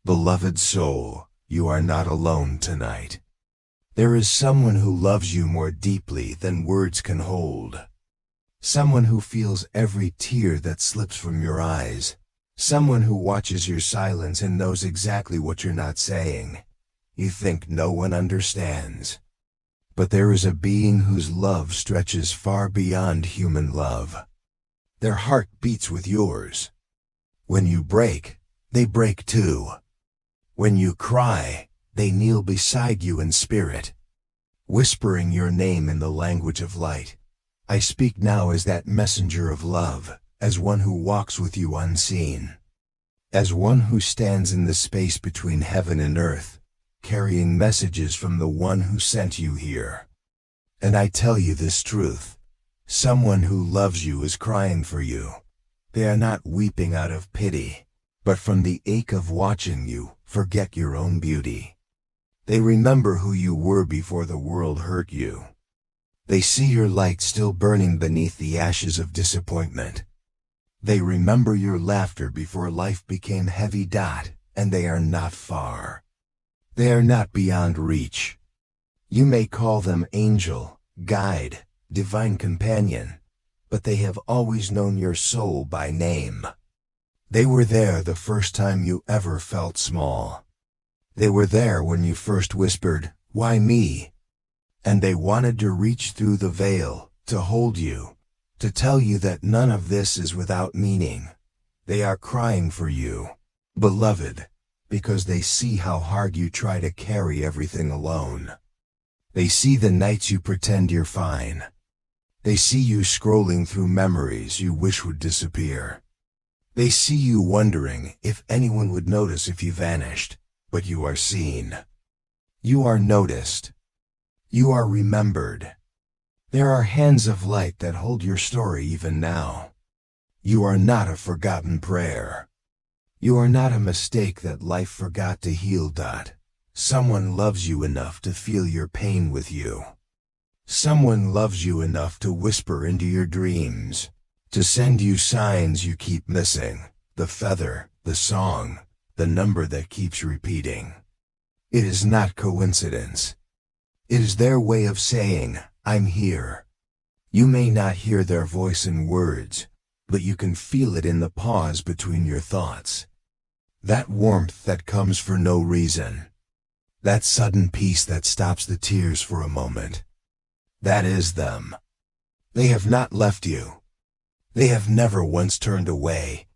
Beloved soul, you are not alone tonight. There is someone who loves you more deeply than words can hold. Someone who feels every tear that slips from your eyes. Someone who watches your silence and knows exactly what you're not saying. You think no one understands. But there is a being whose love stretches far beyond human love. Their heart beats with yours. When you break, they break too. When you cry, they kneel beside you in spirit, whispering your name in the language of light. I speak now as that messenger of love, as one who walks with you unseen, as one who stands in the space between heaven and earth, carrying messages from the one who sent you here. And I tell you this truth. Someone who loves you is crying for you. They are not weeping out of pity, but from the ache of watching you forget your own beauty. They remember who you were before the world hurt you. They see your light still burning beneath the ashes of disappointment. They remember your laughter before life became heavy, and they are not far. They are not beyond reach. You may call them angel, guide, divine companion, but they have always known your soul by name. They were there the first time you ever felt small. They were there when you first whispered, "Why me?" And they wanted to reach through the veil, to hold you, to tell you that none of this is without meaning. They are crying for you, beloved, because they see how hard you try to carry everything alone. They see the nights you pretend you're fine. They see you scrolling through memories you wish would disappear. They see you wondering if anyone would notice if you vanished, but you are seen. You are noticed. You are remembered. There are hands of light that hold your story even now. You are not a forgotten prayer. You are not a mistake that life forgot to heal. Someone loves you enough to feel your pain with you. Someone loves you enough to whisper into your dreams, to send you signs you keep missing, the feather, the song, the number that keeps repeating. It is not coincidence. It is their way of saying, "I'm here." You may not hear their voice in words, but you can feel it in the pause between your thoughts. That warmth that comes for no reason. That sudden peace that stops the tears for a moment. That is them. They have not left you. They have never once turned away.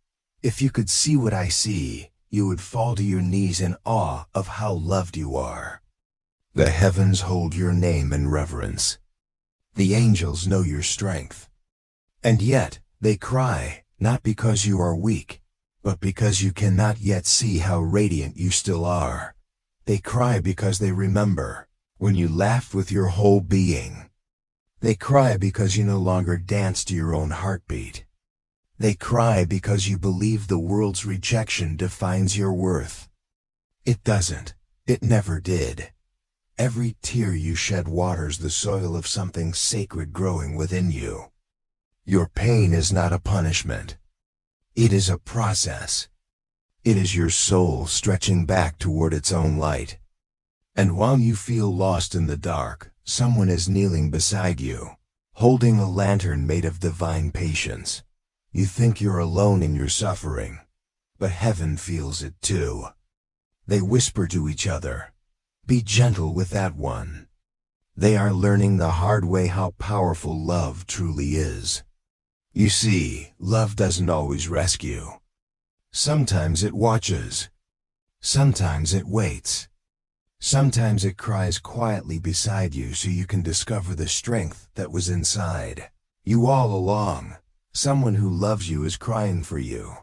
If you could see what I see, you would fall to your knees in awe of how loved you are. The heavens hold your name in reverence. The angels know your strength. And yet, they cry, not because you are weak, but because you cannot yet see how radiant you still are. They cry because they remember when you laughed with your whole being. They cry because you no longer dance to your own heartbeat. They cry because you believe the world's rejection defines your worth. It doesn't. It never did. Every tear you shed waters the soil of something sacred growing within you. Your pain is not a punishment. It is a process. It is your soul stretching back toward its own light. And while you feel lost in the dark, someone is kneeling beside you, holding a lantern made of divine patience. You think you're alone in your suffering, but heaven feels it too. They whisper to each other, "Be gentle with that one." They are learning the hard way how powerful love truly is. You see, love doesn't always rescue. Sometimes it watches. Sometimes it waits. Sometimes it cries quietly beside you so you can discover the strength that was inside you all along. Someone who loves you is crying for you,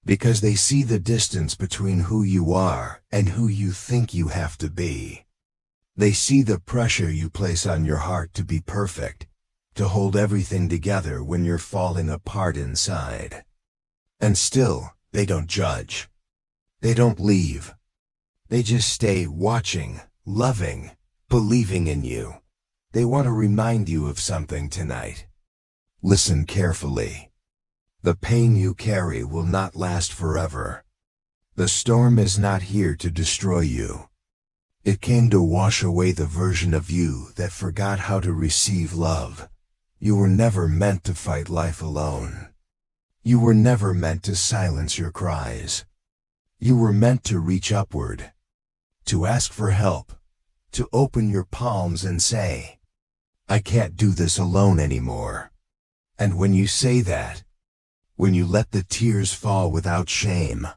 because they see the distance between who you are and who you think you have to be. They see the pressure you place on your heart to be perfect, to hold everything together when you're falling apart inside. And still, they don't judge. They don't leave. They just stay watching, loving, believing in you. They want to remind you of something tonight. Listen carefully. The pain you carry will not last forever. The storm is not here to destroy you. It came to wash away the version of you that forgot how to receive love. You were never meant to fight life alone. You were never meant to silence your cries. You were meant to reach upward, to ask for help, to open your palms and say, I can't do this alone anymore. And when you say that, when you let the tears fall without shame,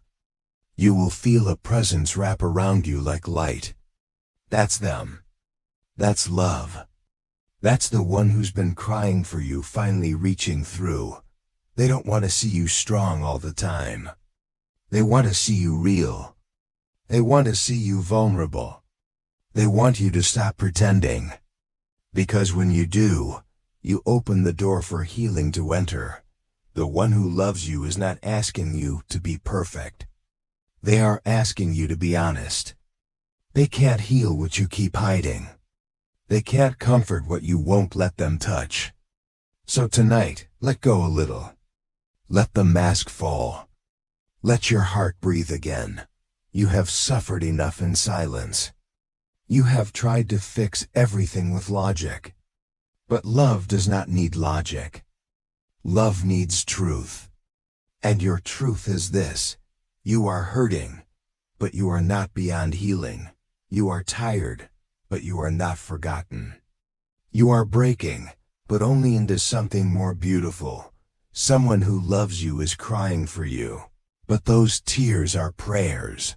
you will feel a presence wrap around you like light. That's them. That's love. That's the one who's been crying for you finally reaching through. They don't want to see you strong all the time. They want to see you real. They want to see you vulnerable. They want you to stop pretending. Because when you do, you open the door for healing to enter. The one who loves you is not asking you to be perfect. They are asking you to be honest. They can't heal what you keep hiding. They can't comfort what you won't let them touch. So tonight, let go a little. Let the mask fall. Let your heart breathe again. You have suffered enough in silence. You have tried to fix everything with logic. But love does not need logic. Love needs truth. And your truth is this. You are hurting, but you are not beyond healing. You are tired, but you are not forgotten. You are breaking, but only into something more beautiful. Someone who loves you is crying for you. But those tears are prayers.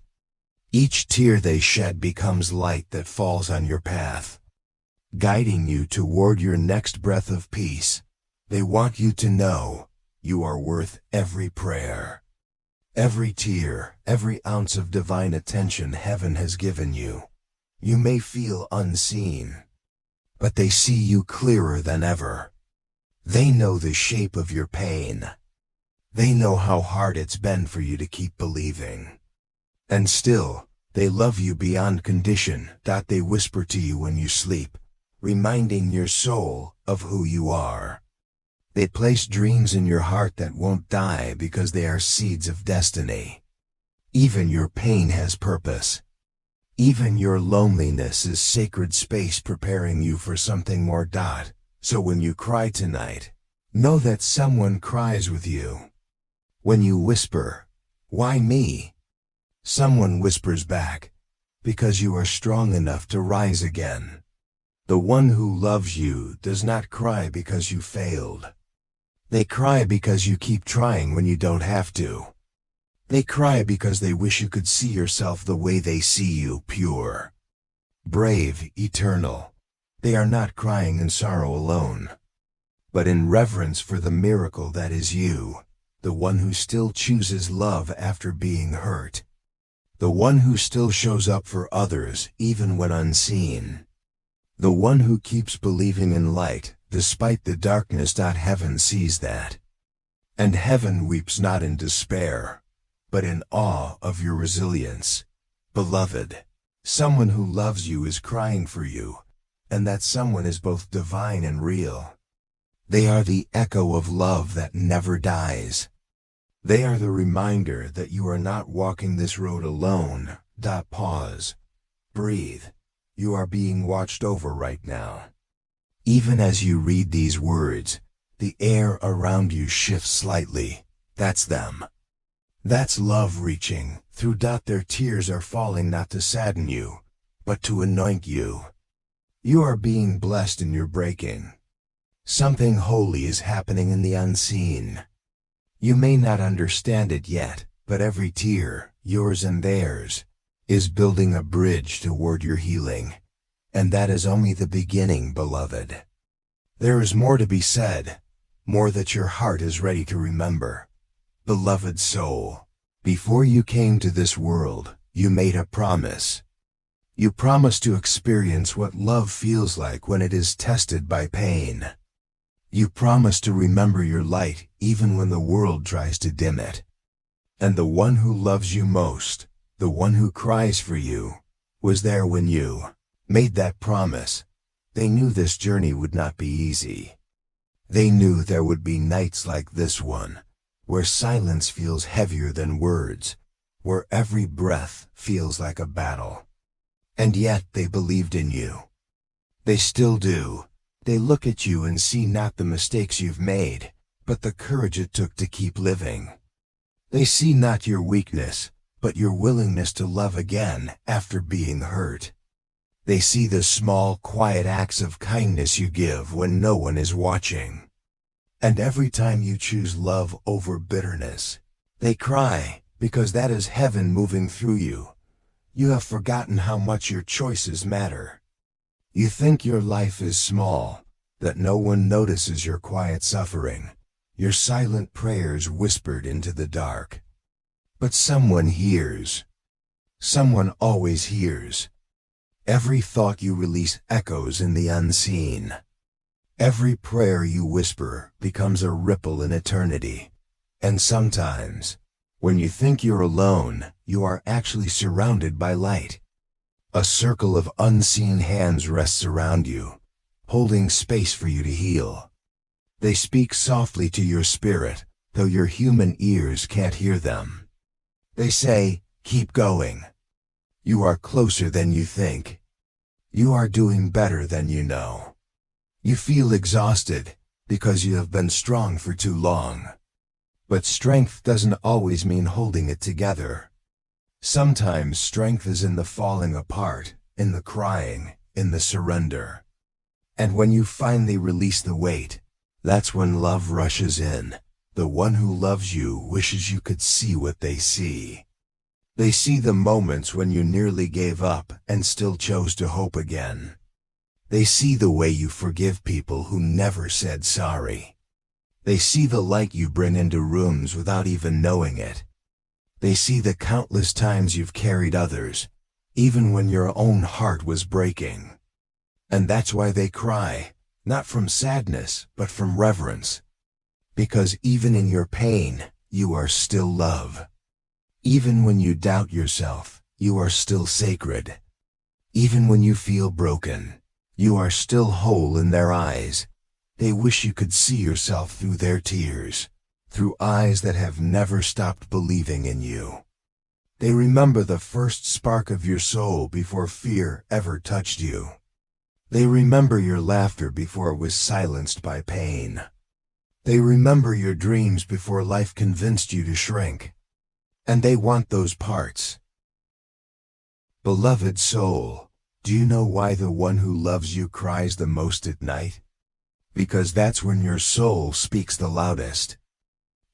Each tear they shed becomes light that falls on your path, guiding you toward your next breath of peace. They want you to know you are worth every prayer, every tear, every ounce of divine attention heaven has given you. You may feel unseen, but they see you clearer than ever. They know the shape of your pain. They know how hard it's been for you to keep believing. And still, they love you beyond condition. They whisper to you when you sleep, reminding your soul of who you are. They place dreams in your heart that won't die because they are seeds of destiny. Even your pain has purpose. Even your loneliness is sacred space preparing you for something more. So when you cry tonight, know that someone cries with you. When you whisper, "Why me?" someone whispers back, because you are strong enough to rise again. The one who loves you does not cry because you failed. They cry because you keep trying when you don't have to. They cry because they wish you could see yourself the way they see you, pure, brave, eternal. They are not crying in sorrow alone, but in reverence for the miracle that is you, the one who still chooses love after being hurt, the one who still shows up for others even when unseen, the one who keeps believing in light despite the darkness. Heaven sees that. And heaven weeps not in despair, but in awe of your resilience. Beloved, someone who loves you is crying for you, and that someone is both divine and real. They are the echo of love that never dies. They are the reminder that you are not walking this road alone. Pause. Breathe. You are being watched over right now. Even as you read these words, the air around you shifts slightly. That's them. That's love reaching through. Their tears are falling not to sadden you, but to anoint you. You are being blessed in your breaking. Something holy is happening in the unseen. You may not understand it yet, but every tear, yours and theirs, is building a bridge toward your healing. And that is only the beginning, beloved. There is more to be said, more that your heart is ready to remember. Beloved soul, before you came to this world, you made a promise. You promised to experience what love feels like when it is tested by pain. You promised to remember your light even when the world tries to dim it. And the one who loves you most, the one who cries for you, was there when you made that promise. They knew this journey would not be easy. They knew there would be nights like this one, where silence feels heavier than words, where every breath feels like a battle. And yet they believed in you. They still do. They look at you and see not the mistakes you've made, but the courage it took to keep living. They see not your weakness, but your willingness to love again after being hurt. They see the small, quiet acts of kindness you give when no one is watching. And every time you choose love over bitterness, they cry, because that is heaven moving through you. You have forgotten how much your choices matter. You think your life is small, that no one notices your quiet suffering, your silent prayers whispered into the dark. But someone hears. Someone always hears. Every thought you release echoes in the unseen. Every prayer you whisper becomes a ripple in eternity. And sometimes, when you think you're alone, you are actually surrounded by light. A circle of unseen hands rests around you, holding space for you to heal. They speak softly to your spirit, though your human ears can't hear them. They say, keep going. You are closer than you think. You are doing better than you know. You feel exhausted because you have been strong for too long. But strength doesn't always mean holding it together. Sometimes strength is in the falling apart, in the crying, in the surrender. And when you finally release the weight, that's when love rushes in. The one who loves you wishes you could see what they see. They see the moments when you nearly gave up and still chose to hope again. They see the way you forgive people who never said sorry. They see the light you bring into rooms without even knowing it. They see the countless times you've carried others, even when your own heart was breaking. And that's why they cry, not from sadness, but from reverence. Because even in your pain, you are still love. Even when you doubt yourself, you are still sacred. Even when you feel broken, you are still whole in their eyes. They wish you could see yourself through their tears, through eyes that have never stopped believing in you. They remember the first spark of your soul before fear ever touched you. They remember your laughter before it was silenced by pain. They remember your dreams before life convinced you to shrink. And they want those parts. Beloved soul, do you know why the one who loves you cries the most at night? Because that's when your soul speaks the loudest.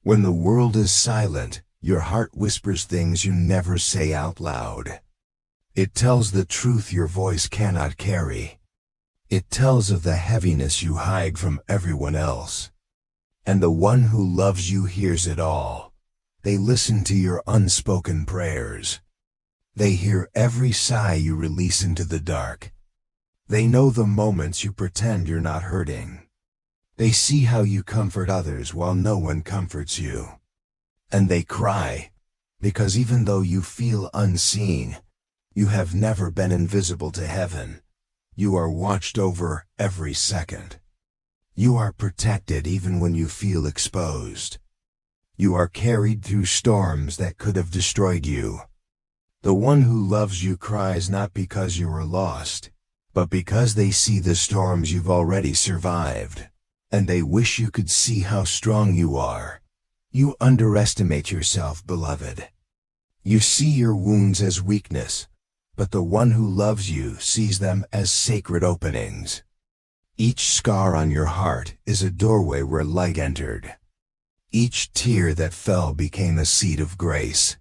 When the world is silent, your heart whispers things you never say out loud. It tells the truth your voice cannot carry. It tells of the heaviness you hide from everyone else. And the one who loves you hears it all. They listen to your unspoken prayers. They hear every sigh you release into the dark. They know the moments you pretend you're not hurting. They see how you comfort others while no one comforts you. And they cry, because even though you feel unseen, you have never been invisible to heaven. You are watched over every second. You are protected even when you feel exposed. You are carried through storms that could have destroyed you. The one who loves you cries not because you are lost, but because they see the storms you've already survived. And they wish you could see how strong you are. You underestimate yourself, beloved. You see your wounds as weakness, but the one who loves you sees them as sacred openings. Each scar on your heart is a doorway where light entered. Each tear that fell became a seed of grace.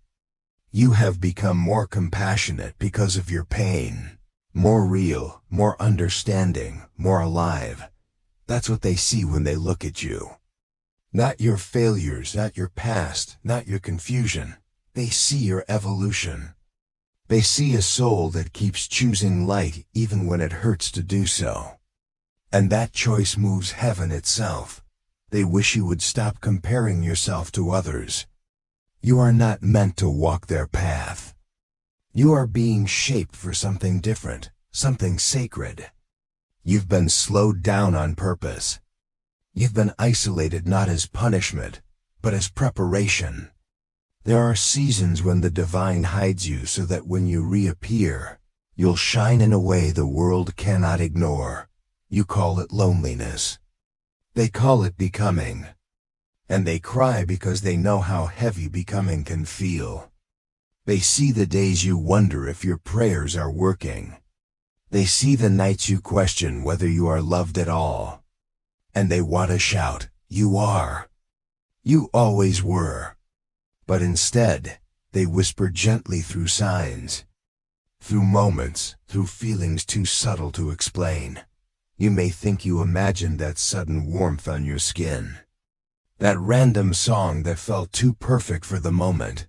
You have become more compassionate because of your pain, more real, more understanding, more alive. That's what they see when they look at you. Not your failures, not your past, not your confusion. They see your evolution. They see a soul that keeps choosing light even when it hurts to do so. And that choice moves heaven itself. They wish you would stop comparing yourself to others. You are not meant to walk their path. You are being shaped for something different, something sacred. You've been slowed down on purpose. You've been isolated not as punishment, but as preparation. There are seasons when the divine hides you so that when you reappear, you'll shine in a way the world cannot ignore. You call it loneliness. They call it becoming. And they cry because they know how heavy becoming can feel. They see the days you wonder if your prayers are working. They see the nights you question whether you are loved at all. And they want to shout, "You are. You always were." But instead, they whisper gently through signs, through moments, through feelings too subtle to explain. You may think you imagined that sudden warmth on your skin, that random song that felt too perfect for the moment,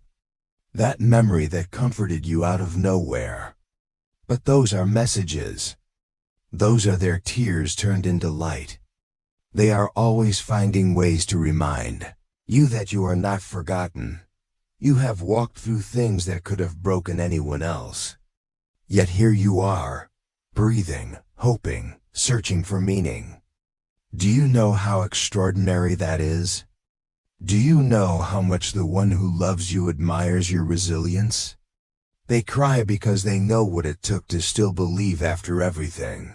that memory that comforted you out of nowhere. But those are messages. Those are their tears turned into light. They are always finding ways to remind you that you are not forgotten. You have walked through things that could have broken anyone else. Yet here you are, breathing, hoping, searching for meaning. Do you know how extraordinary that is? Do you know how much the one who loves you admires your resilience? They cry because they know what it took to still believe after everything.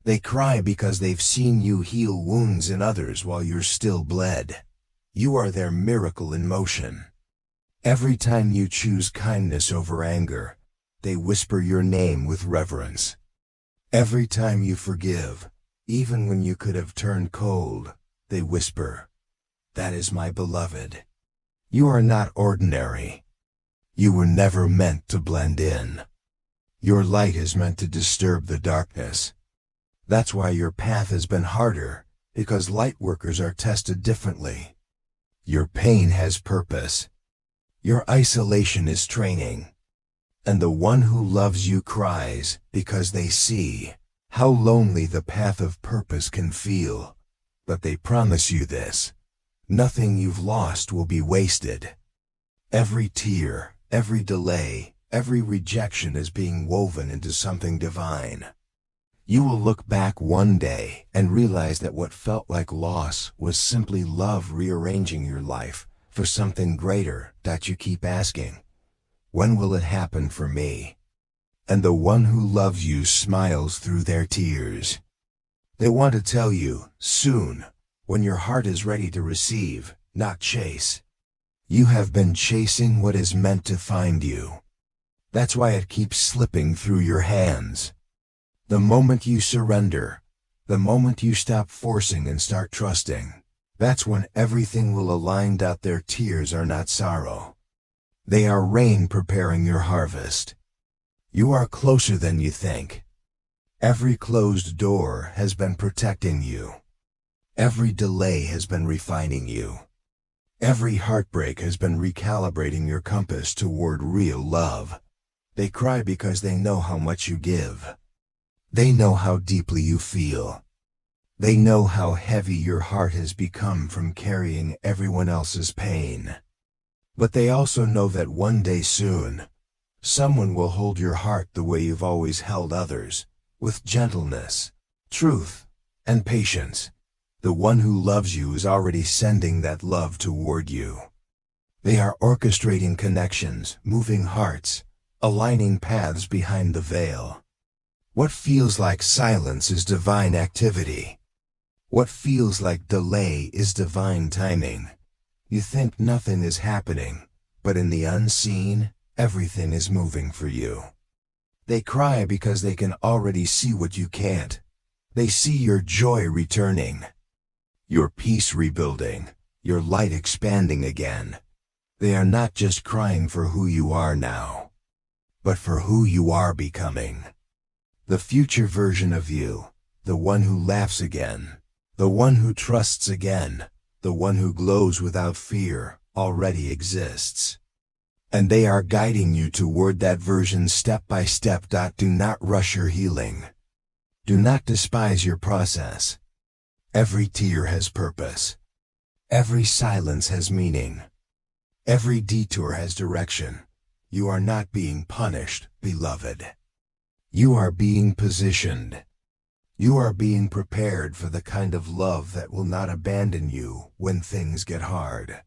They cry because they've seen you heal wounds in others while you're still bled. You are their miracle in motion. Every time you choose kindness over anger, they whisper your name with reverence. Every time you forgive, even when you could have turned cold, they whisper, "That is my beloved." You are not ordinary. You were never meant to blend in. Your light is meant to disturb the darkness. That's why your path has been harder, because light workers are tested differently. Your pain has purpose. Your isolation is training. And the one who loves you cries because they see how lonely the path of purpose can feel. But they promise you this: nothing you've lost will be wasted. Every tear, every delay, every rejection is being woven into something divine. You will look back one day and realize that what felt like loss was simply love rearranging your life for something greater. That you keep asking, "When will it happen for me?" And the one who loves you smiles through their tears. They want to tell you, soon, when your heart is ready to receive, not chase. You have been chasing what is meant to find you. That's why it keeps slipping through your hands. The moment you surrender, the moment you stop forcing and start trusting, that's when everything will align. Their tears are not sorrow. They are rain preparing your harvest. You are closer than you think. Every closed door has been protecting you. Every delay has been refining you. Every heartbreak has been recalibrating your compass toward real love. They cry because they know how much you give. They know how deeply you feel. They know how heavy your heart has become from carrying everyone else's pain. But they also know that one day soon, someone will hold your heart the way you've always held others, with gentleness, truth, and patience. The one who loves you is already sending that love toward you. They are orchestrating connections, moving hearts, aligning paths behind the veil. What feels like silence is divine activity. What feels like delay is divine timing. You think nothing is happening, but in the unseen, everything is moving for you. They cry because they can already see what you can't. They see your joy returning, your peace rebuilding, your light expanding again. They are not just crying for who you are now, but for who you are becoming. The future version of you, the one who laughs again, the one who trusts again, the one who glows without fear, already exists. And they are guiding you toward that version step by step. Do not rush your healing. Do not despise your process. Every tear has purpose. Every silence has meaning. Every detour has direction. You are not being punished, beloved. You are being positioned. You are being prepared for the kind of love that will not abandon you when things get hard.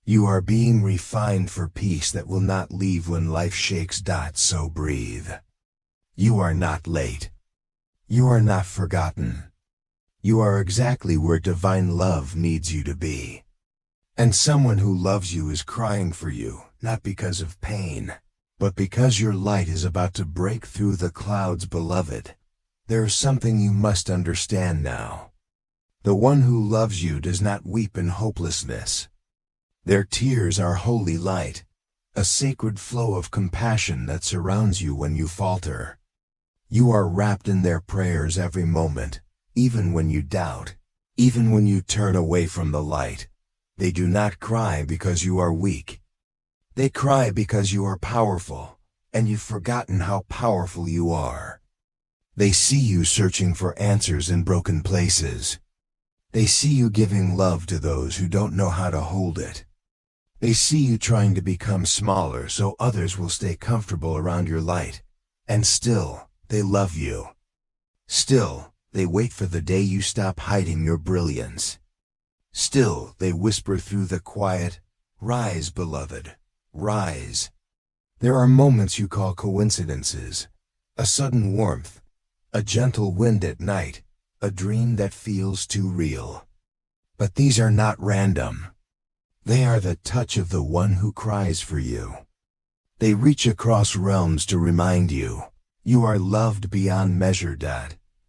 You are being refined for peace that will not leave when life shakes. So breathe. You are not late. You are not forgotten. You are exactly where divine love needs you to be. And someone who loves you is crying for you, not because of pain, but because your light is about to break through the clouds. Beloved, there is something you must understand now. The one who loves you does not weep in hopelessness. Their tears are holy light, a sacred flow of compassion that surrounds you when you falter. You are wrapped in their prayers every moment, even when you doubt, even when you turn away from the light. They do not cry because you are weak. They cry because you are powerful, and you've forgotten how powerful you are. They see you searching for answers in broken places. They see you giving love to those who don't know how to hold it. They see you trying to become smaller so others will stay comfortable around your light. And still, they love you. Still, they wait for the day you stop hiding your brilliance. Still, they whisper through the quiet, "Rise, beloved, rise." There are moments you call coincidences, a sudden warmth, a gentle wind at night, a dream that feels too real. But these are not random. They are the touch of the one who cries for you. They reach across realms to remind you, you are loved beyond measure.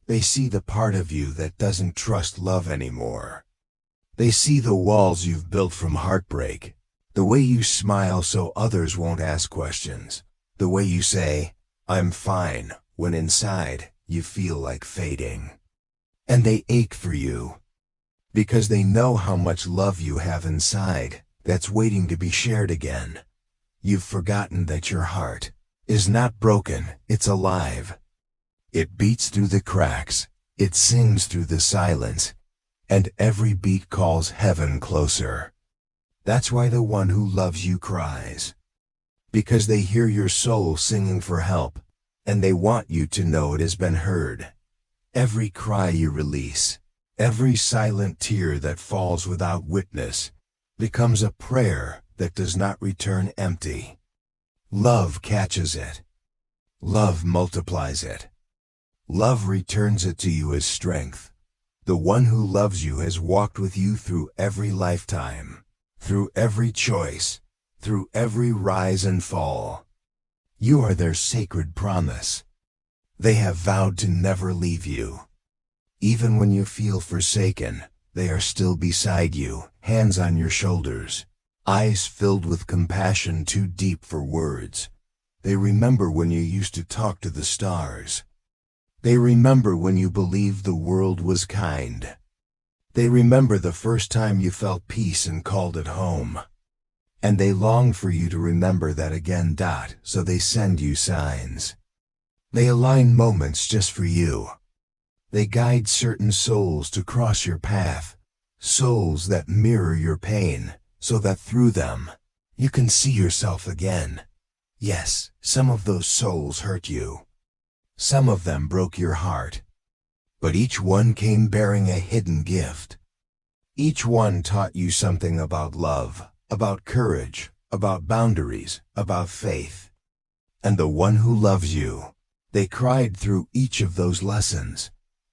They see the part of you that doesn't trust love anymore. They see the walls you've built from heartbreak, the way you smile so others won't ask questions, the way you say, "I'm fine," when inside, you feel like fading. And they ache for you, because they know how much love you have inside that's waiting to be shared again. You've forgotten that your heart is not broken, it's alive. It beats through the cracks, it sings through the silence, and every beat calls heaven closer. That's why the one who loves you cries. Because they hear your soul singing for help, and they want you to know it has been heard. Every cry you release, every silent tear that falls without witness, becomes a prayer that does not return empty. Love catches it. Love multiplies it. Love returns it to you as strength. The one who loves you has walked with you through every lifetime, through every choice, through every rise and fall. You are their sacred promise. They have vowed to never leave you. Even when you feel forsaken, they are still beside you, hands on your shoulders, eyes filled with compassion too deep for words. They remember when you used to talk to the stars. They remember when you believed the world was kind. They remember the first time you felt peace and called it home. And they long for you to remember that again. So they send you signs. They align moments just for you. They guide certain souls to cross your path, souls that mirror your pain, so that through them, you can see yourself again. Yes, some of those souls hurt you. Some of them broke your heart. But each one came bearing a hidden gift. Each one taught you something about love, about courage, about boundaries, about faith. And the one who loves you, they cried through each of those lessons.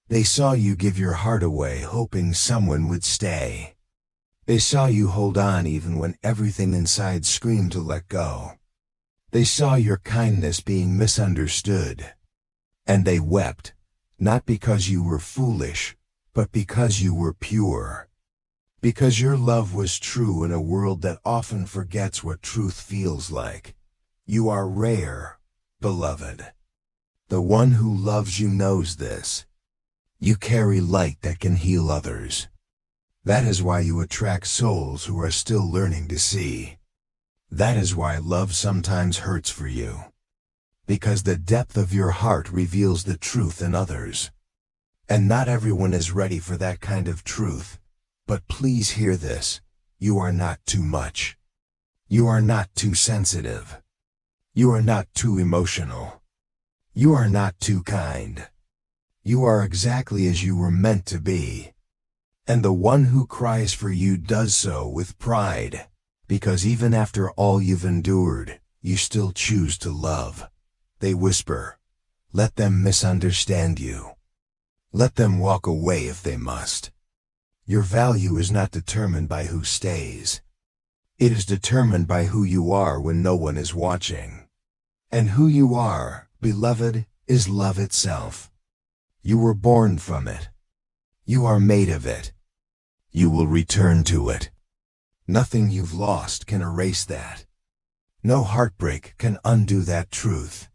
They saw you give your heart away hoping someone would stay. They saw you hold on even when everything inside screamed to let go. They saw your kindness being misunderstood. And they wept, not because you were foolish, but because you were pure. Because your love was true in a world that often forgets what truth feels like. You are rare, beloved. The one who loves you knows this. You carry light that can heal others. That is why you attract souls who are still learning to see. That is why love sometimes hurts for you. Because the depth of your heart reveals the truth in others. And not everyone is ready for that kind of truth. But please hear this. You are not too much. You are not too sensitive. You are not too emotional. You are not too kind. You are exactly as you were meant to be. And the one who cries for you does so with pride. Because even after all you've endured, you still choose to love. They whisper, let them misunderstand you. Let them walk away if they must. Your value is not determined by who stays. It is determined by who you are when no one is watching. And who you are, beloved, is love itself. You were born from it. You are made of it. You will return to it. Nothing you've lost can erase that. No heartbreak can undo that truth.